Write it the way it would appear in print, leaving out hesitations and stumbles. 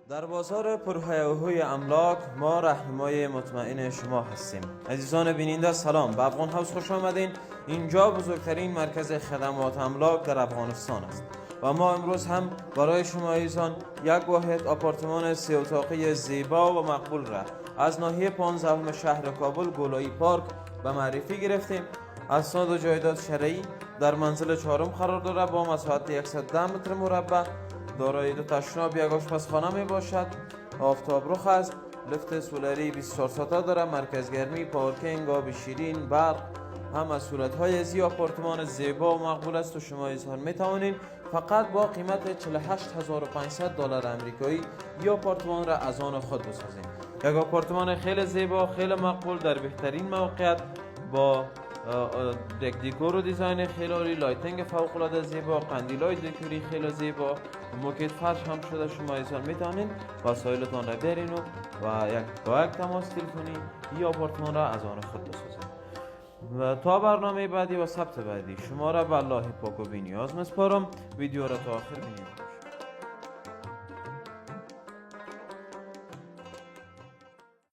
در بازار پرهیاهوی املاک ما رهنمای مطمئن شما هستیم. عزیزان بیننده سلام، به افغان هاوس خوش آمدین. اینجا بزرگترین مرکز خدمات املاک در افغانستان است و ما امروز هم برای شما عزیزان یک واحد آپارتمان 3 اتاقی زیبا و مقبول را از ناحیه 15 شهر کابل گولایی پارک به معرفی گرفتیم. اسناد و جایداد شرعی در منزل 4 قرار دارد با مساحت 110 متر مربع. دارای 2 تشناب، یک آشپزخانه می باشد. آفتاب رخ است. لفت سولری 24 ساعته دارد. مرکز گرمی، پارکینگ، آب شیرین، برق. هم از صورت‌های از آپارتمان زیبا و مقبول است و شما اظهار می توانید فقط با قیمت 48500 دلار آمریکایی این آپارتمان را از آن خود بسازید. یک آپارتمان خیلی زیبا، خیلی مقبول در بهترین موقعیت با دکور و دیزاین خیلی عالی، لایتینگ فوق العاده زیبا، قندیلای دکوری خیلی زیبا، موکیت فرش هم شده. شما ایزان میتونید وسایلتان را برین و با یک تماس تلفنی این آپارتمان را از آن خود بسازید. و تا برنامه بعدی و ثبت بعدی شما را به الله پاک و بی نیاز میسپارم. ویدیو را تا آخر ببینید.